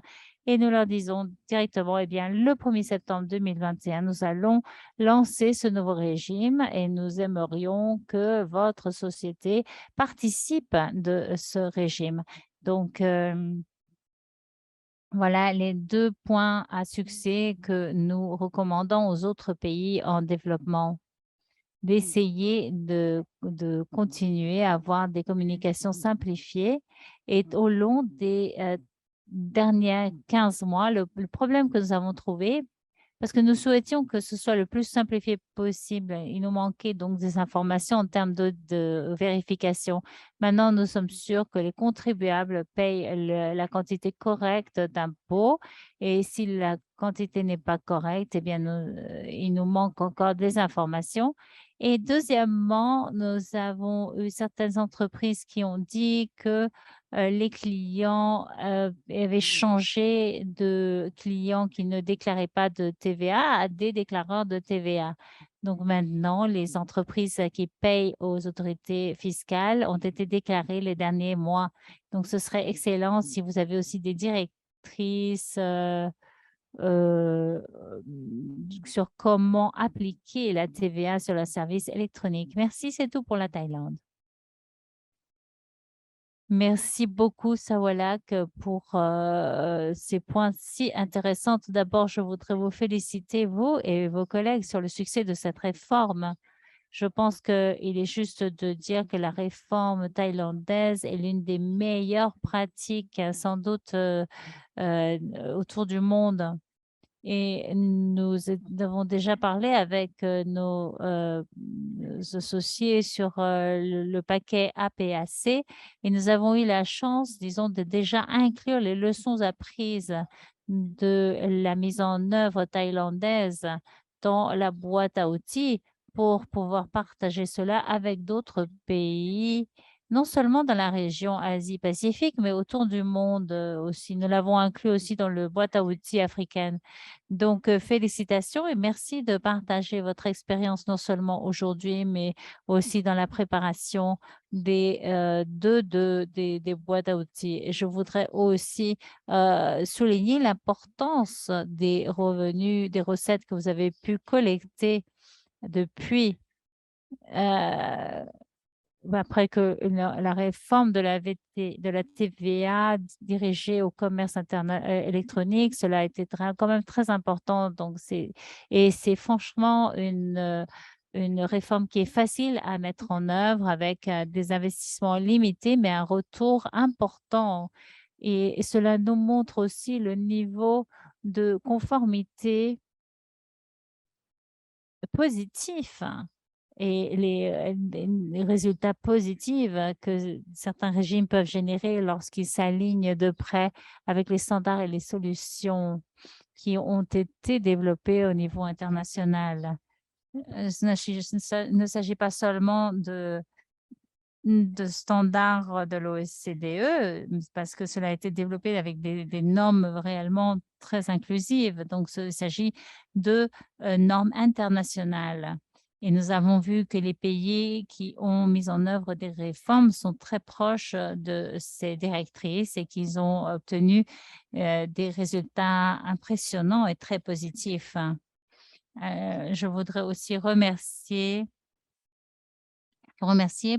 et nous leur disons directement, eh bien, le 1er septembre 2021, nous allons lancer ce nouveau régime et nous aimerions que votre société participe de ce régime. Donc, voilà les 2 points à succès que nous recommandons aux autres pays en développement, d'essayer de continuer à avoir des communications simplifiées et au long des derniers 15 mois, le problème que nous avons trouvé, parce que nous souhaitions que ce soit le plus simplifié possible. Il nous manquait donc des informations en termes de vérification. Maintenant, nous sommes sûrs que les contribuables payent la quantité correcte d'impôts et si la quantité n'est pas correcte, eh bien, il nous manque encore des informations. Et deuxièmement, nous avons eu certaines entreprises qui ont dit que les clients avaient changé de clients qui ne déclaraient pas de TVA à des déclareurs de TVA. Donc maintenant, les entreprises qui payent aux autorités fiscales ont été déclarées les derniers mois. Donc, ce serait excellent si vous avez aussi des directrices euh, sur comment appliquer la TVA sur le service électronique. Merci, c'est tout pour la Thaïlande. Merci beaucoup, Sawalak, pour ces points si intéressants. Tout d'abord, je voudrais vous féliciter, vous et vos collègues, sur le succès de cette réforme. Je pense qu'il est juste de dire que la réforme thaïlandaise est l'une des meilleures pratiques, sans doute, autour du monde. Et nous avons déjà parlé avec nos associés sur le paquet APAC et nous avons eu la chance, disons, de déjà inclure les leçons apprises de la mise en œuvre thaïlandaise dans la boîte à outils pour pouvoir partager cela avec d'autres pays, non seulement dans la région Asie-Pacifique, mais autour du monde aussi. Nous l'avons inclus aussi dans le boîte à outils africaine. Donc, félicitations et merci de partager votre expérience non seulement aujourd'hui, mais aussi dans la préparation des boîtes à outils. Et je voudrais aussi souligner l'importance des revenus, des recettes que vous avez pu collecter depuis après que la réforme de de la TVA dirigée au commerce électronique, cela a été quand même très important. Donc, c'est franchement une réforme qui est facile à mettre en œuvre avec des investissements limités, mais un retour important. Et cela nous montre aussi le niveau de conformité positif et les résultats positifs que certains régimes peuvent générer lorsqu'ils s'alignent de près avec les standards et les solutions qui ont été développées au niveau international. Ne s'agit pas seulement de standards de l'OSCDE, parce que cela a été développé avec des normes réellement très inclusives. Donc, il s'agit de normes internationales. Et nous avons vu que les pays qui ont mis en œuvre des réformes sont très proches de ces directrices et qu'ils ont obtenu des résultats impressionnants et très positifs. Je voudrais aussi remercier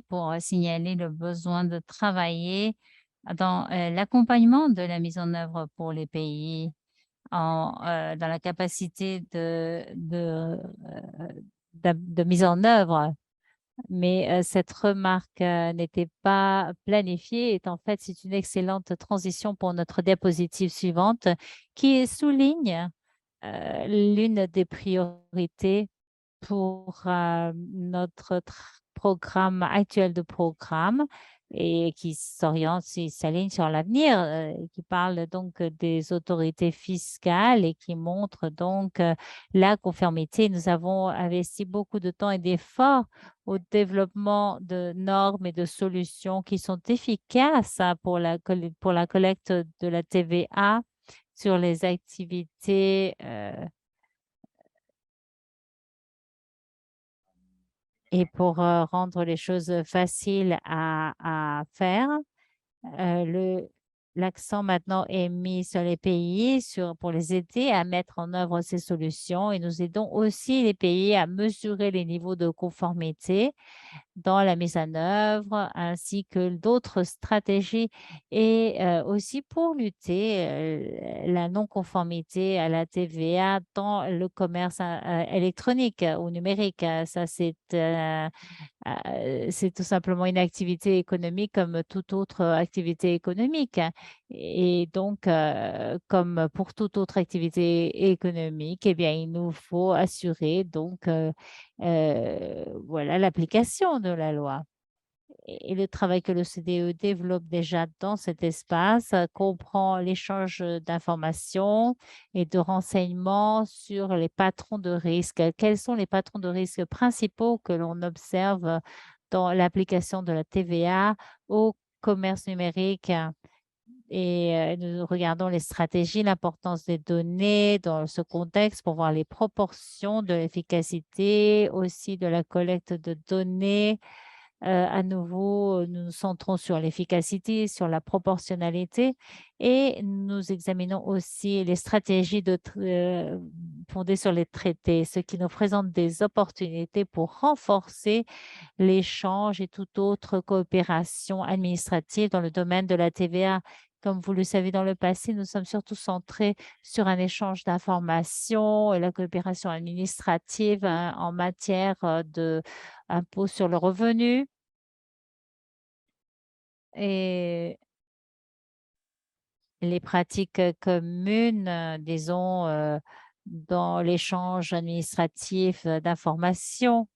pour signaler le besoin de travailler dans l'accompagnement de la mise en œuvre pour les pays dans la capacité de mise en œuvre. Mais cette remarque n'était pas planifiée et en fait, c'est une excellente transition pour notre diapositive suivante qui souligne l'une des priorités pour notre programme actuel de programme et qui s'aligne sur l'avenir, qui parle donc des autorités fiscales et qui montre donc la conformité. Nous avons investi beaucoup de temps et d'efforts au développement de normes et de solutions qui sont efficaces pour la collecte de la TVA sur les activités et pour rendre les choses faciles à faire. L'accent maintenant est mis sur les pays pour les aider à mettre en œuvre ces solutions et nous aidons aussi les pays à mesurer les niveaux de conformité dans la mise en œuvre ainsi que d'autres stratégies et aussi pour lutter la non-conformité à la TVA dans le commerce électronique ou numérique. Ça, c'est tout simplement une activité économique comme toute autre activité économique. Et donc, comme pour toute autre activité économique, eh bien, il nous faut assurer donc voilà l'application de la loi. Et le travail que l'OCDE développe déjà dans cet espace comprend l'échange d'informations et de renseignements sur les patrons de risque. Quels sont les patrons de risque principaux que l'on observe dans l'application de la TVA au commerce numérique? Et nous regardons les stratégies, l'importance des données dans ce contexte pour voir les proportions de l'efficacité, aussi de la collecte de données. À nouveau, nous nous centrons sur l'efficacité, sur la proportionnalité et nous examinons aussi les stratégies fondée sur les traités, ce qui nous présente des opportunités pour renforcer l'échange et toute autre coopération administrative dans le domaine de la TVA. Comme vous le savez, dans le passé, nous sommes surtout centrés sur un échange d'informations et la coopération administrative en matière d'impôt sur le revenu. Et les pratiques communes, disons, dans l'échange administratif d'informations,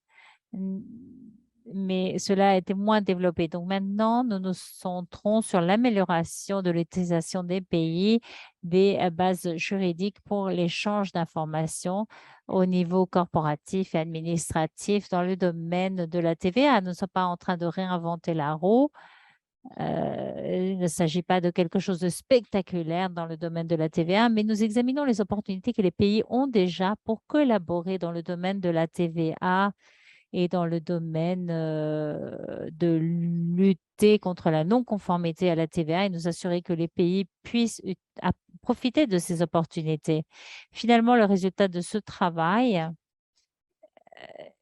mais cela a été moins développé. Donc maintenant, nous nous centrons sur l'amélioration de l'utilisation des pays, des bases juridiques pour l'échange d'informations au niveau corporatif et administratif dans le domaine de la TVA. Nous ne sommes pas en train de réinventer la roue. Il ne s'agit pas de quelque chose de spectaculaire dans le domaine de la TVA, mais nous examinons les opportunités que les pays ont déjà pour collaborer dans le domaine de la TVA et dans le domaine de lutter contre la non-conformité à la TVA et nous assurer que les pays puissent profiter de ces opportunités. Finalement, le résultat de ce travail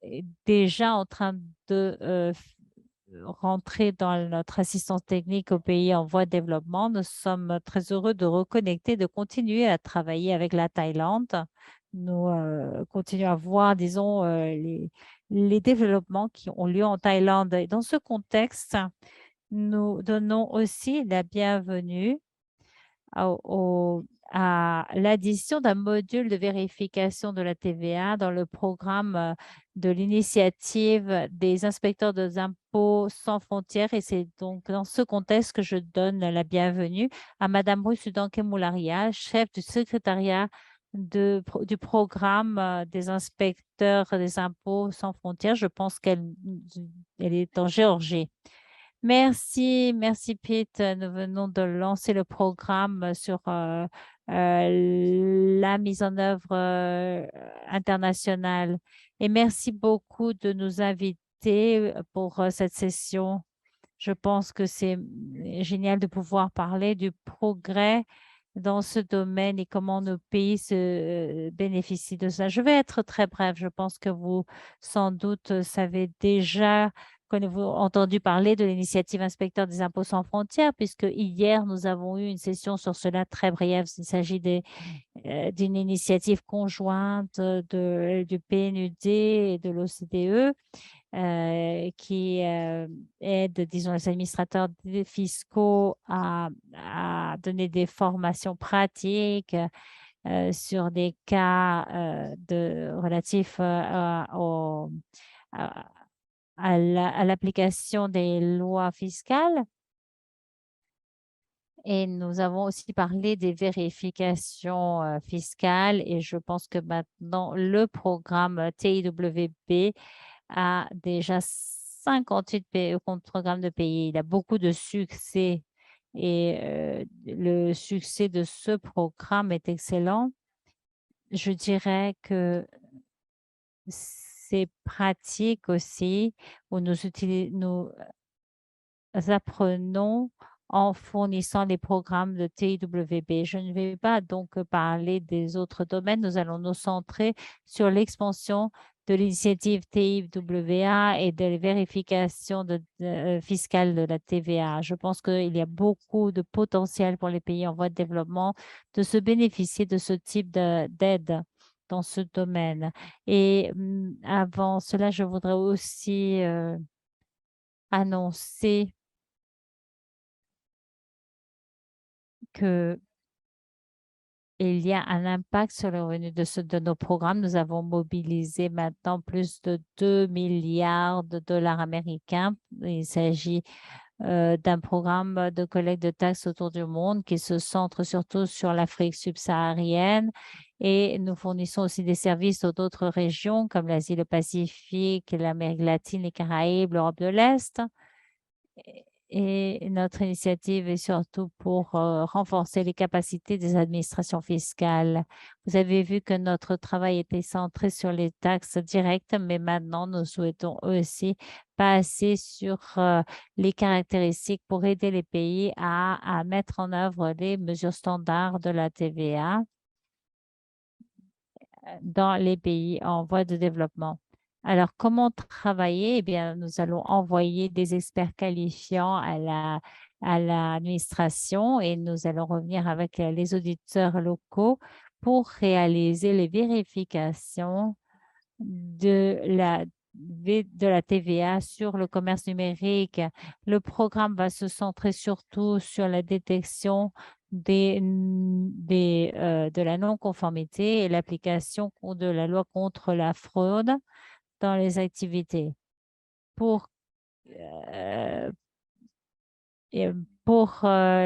est déjà en train de rentrer dans notre assistance technique aux pays en voie de développement. Nous sommes très heureux de reconnecter, de continuer à travailler avec la Thaïlande. Nous continuons à voir, disons, les développements qui ont lieu en Thaïlande. Et dans ce contexte, nous donnons aussi la bienvenue à l'addition d'un module de vérification de la TVA dans le programme de l'initiative des inspecteurs des impôts sans frontières. Et c'est donc dans ce contexte que je donne la bienvenue à Madame Rusudanke Moularia, chef du secrétariat du programme des inspecteurs des impôts sans frontières. Je pense qu'elle est en Géorgie. Merci, merci Pete. Nous venons de lancer le programme sur la mise en œuvre internationale. Et merci beaucoup de nous inviter pour cette session. Je pense que c'est génial de pouvoir parler du progrès dans ce domaine et comment nos pays se bénéficient de ça. Je vais être très bref. Je pense que vous, sans doute, savez déjà qu'avez-vous entendu parler de l'initiative Inspecteur des impôts sans frontières, puisque hier, nous avons eu une session sur cela très brève. Il s'agit d'une initiative conjointe du PNUD et de l'OCDE qui aide, disons, les administrateurs fiscaux à donner des formations pratiques sur des cas relatifs à l'application des lois fiscales. Et nous avons aussi parlé des vérifications fiscales et je pense que maintenant, le programme TIWB a déjà 58 programmes de pays. Il a beaucoup de succès et le succès de ce programme est excellent. Je dirais que c'est pratique aussi où nous apprenons en fournissant les programmes de TIWB. Je ne vais pas donc parler des autres domaines. Nous allons nous centrer sur l'expansion de l'initiative TIWA et de vérification fiscale de la TVA. Je pense qu'il y a beaucoup de potentiel pour les pays en voie de développement de se bénéficier de ce type d'aide dans ce domaine. Et avant cela, je voudrais aussi annoncer qu'il y a un impact sur le revenu de nos programmes. Nous avons mobilisé maintenant plus de 2 milliards de dollars américains. Il s'agit d'un programme de collecte de taxes autour du monde qui se centre surtout sur l'Afrique subsaharienne et nous fournissons aussi des services aux d'autres régions comme l'Asie, le Pacifique, l'Amérique latine, les Caraïbes, l'Europe de l'Est. Et notre initiative est surtout pour renforcer les capacités des administrations fiscales. Vous avez vu que notre travail était centré sur les taxes directes, mais maintenant, nous souhaitons aussi passer sur les caractéristiques pour aider les pays à mettre en œuvre les mesures standards de la TVA. dans les pays en voie de développement. Alors, comment travailler? Eh bien, nous allons envoyer des experts qualifiants à l'administration et nous allons revenir avec les auditeurs locaux pour réaliser les vérifications de la TVA sur le commerce numérique. Le programme va se centrer surtout sur la détection de la non-conformité et l'application de la loi contre la fraude dans les activités. Pour, euh,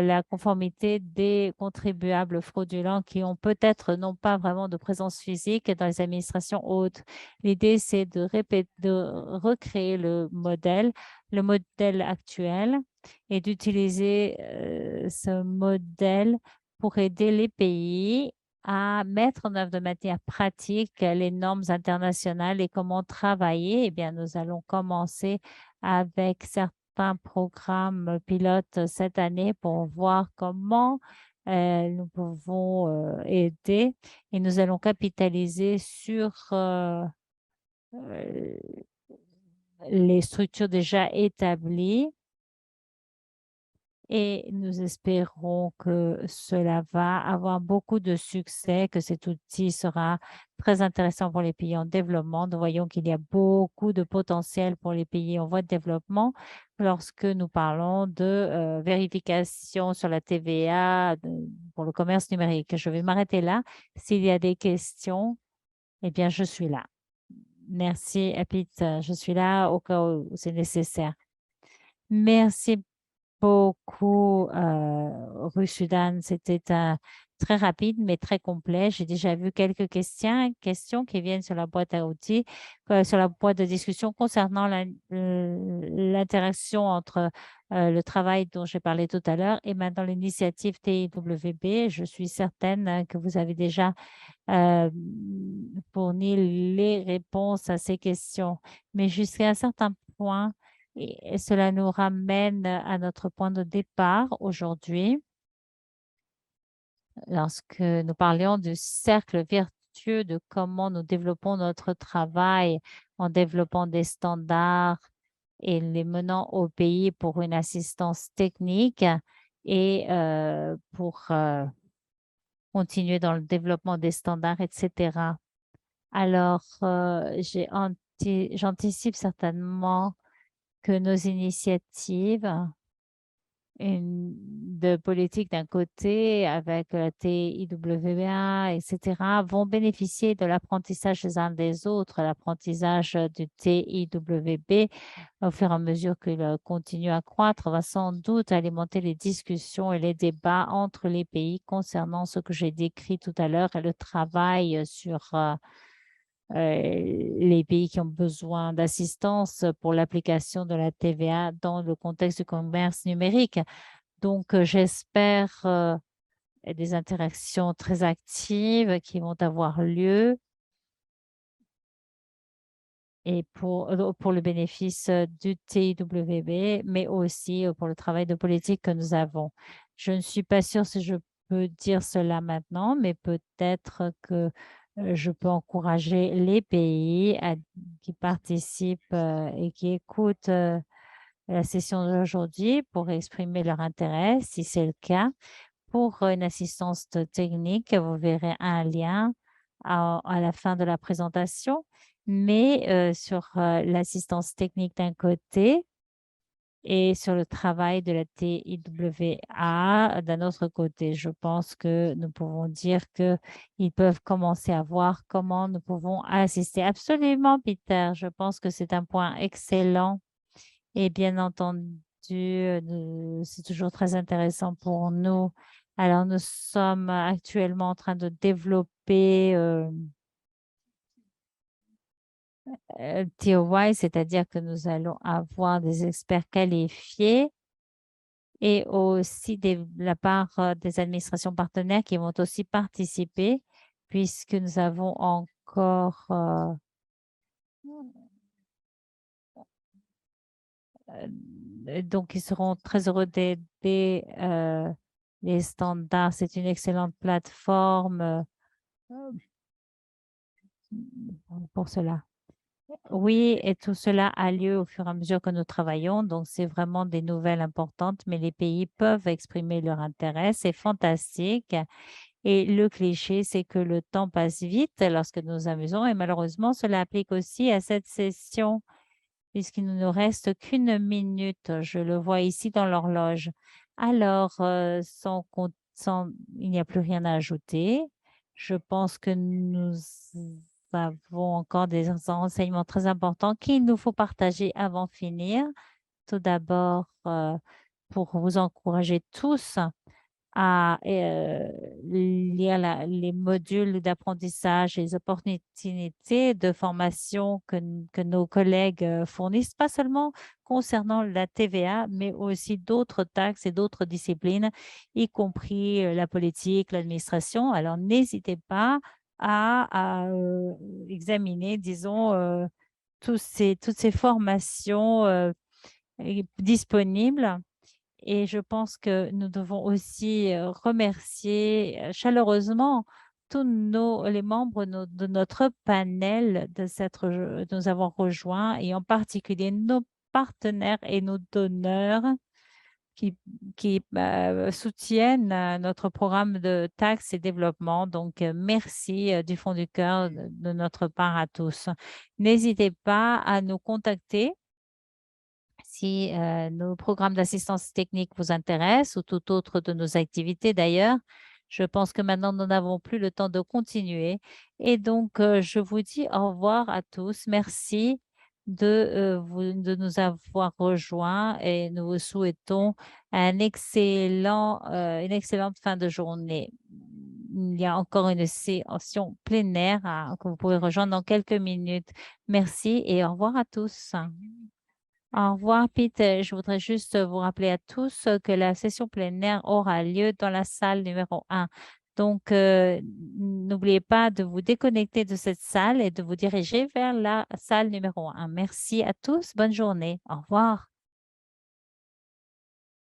la conformité des contribuables fraudulents qui ont peut-être non pas vraiment de présence physique dans les administrations hautes. L'idée, c'est de recréer le modèle actuel et d'utiliser ce modèle pour aider les pays à mettre en œuvre de manière pratique les normes internationales et comment travailler. Eh bien, nous allons commencer avec certains programmes pilotes cette année pour voir comment nous pouvons aider et nous allons capitaliser sur les structures déjà établies et nous espérons que cela va avoir beaucoup de succès, que cet outil sera très intéressant pour les pays en développement. Nous voyons qu'il y a beaucoup de potentiel pour les pays en voie de développement lorsque nous parlons de vérification sur la TVA pour le commerce numérique. Je vais m'arrêter là. S'il y a des questions, eh bien, je suis là. Merci, Pete. Je suis là au cas où c'est nécessaire. Merci beaucoup, Rusudan. C'était très rapide, mais très complet. J'ai déjà vu quelques questions qui viennent sur la boîte à outils, sur la boîte de discussion concernant l'interaction entre le travail dont j'ai parlé tout à l'heure et maintenant l'initiative TIWB. Je suis certaine que vous avez déjà fourni les réponses à ces questions. Mais jusqu'à un certain point, et cela nous ramène à notre point de départ aujourd'hui, lorsque nous parlions du cercle vertueux de comment nous développons notre travail en développant des standards et les menant au pays pour une assistance technique et pour continuer dans le développement des standards, etc. Alors, j'anticipe certainement que nos initiatives de politique d'un côté avec la TIWA, etc., vont bénéficier de l'apprentissage des uns des autres, l'apprentissage du TIWB au fur et à mesure qu'il continue à croître, va sans doute alimenter les discussions et les débats entre les pays concernant ce que j'ai décrit tout à l'heure et le travail sur les pays qui ont besoin d'assistance pour l'application de la TVA dans le contexte du commerce numérique. Donc, j'espère des interactions très actives qui vont avoir lieu et pour le bénéfice du TIWB, mais aussi pour le travail de politique que nous avons. Je ne suis pas sûre si je peux dire cela maintenant, mais peut-être que je peux encourager les pays qui participent et qui écoutent la session d'aujourd'hui pour exprimer leur intérêt, si c'est le cas. Pour une assistance technique, vous verrez un lien à la fin de la présentation, mais sur l'assistance technique d'un côté et sur le travail de la TIWA d'un autre côté. Je pense que nous pouvons dire qu'ils peuvent commencer à voir comment nous pouvons assister. Absolument, Peter. Je pense que c'est un point excellent et bien entendu, c'est toujours très intéressant pour nous. Alors, nous sommes actuellement en train de développer TOY, c'est-à-dire que nous allons avoir des experts qualifiés et aussi de la part des administrations partenaires qui vont aussi participer puisque nous avons encore donc, ils seront très heureux d'aider les standards. C'est une excellente plateforme pour cela. Oui, et tout cela a lieu au fur et à mesure que nous travaillons, donc c'est vraiment des nouvelles importantes, mais les pays peuvent exprimer leur intérêt, c'est fantastique. Et le cliché, c'est que le temps passe vite lorsque nous nous amusons et malheureusement, cela applique aussi à cette session puisqu'il ne nous reste qu'une minute. Je le vois ici dans l'horloge. Alors, il n'y a plus rien à ajouter. Je pense que nous avons encore des renseignements très importants qu'il nous faut partager avant de finir. Tout d'abord, pour vous encourager tous à lire les modules d'apprentissage et les opportunités de formation que nos collègues fournissent, pas seulement concernant la TVA, mais aussi d'autres taxes et d'autres disciplines, y compris la politique, l'administration. Alors, n'hésitez pas à examiner, disons, toutes ces formations disponibles. Et je pense que nous devons aussi remercier chaleureusement tous les membres de notre panel de nous avoir rejoints et en particulier nos partenaires et nos donneurs qui, qui soutiennent notre programme de taxes et développement. Donc, merci du fond du cœur de notre part à tous. N'hésitez pas à nous contacter si nos programmes d'assistance technique vous intéressent ou tout autre de nos activités d'ailleurs. Je pense que maintenant, nous n'avons plus le temps de continuer. Et donc, je vous dis au revoir à tous. Merci de nous avoir rejoints et nous vous souhaitons une excellente fin de journée. Il y a encore une session plénière que vous pouvez rejoindre dans quelques minutes. Merci et au revoir à tous. Au revoir, Pete. Je voudrais juste vous rappeler à tous que la session plénière aura lieu dans la salle numéro 1. Donc, n'oubliez pas de vous déconnecter de cette salle et de vous diriger vers la salle numéro 1. Merci à tous. Bonne journée. Au revoir.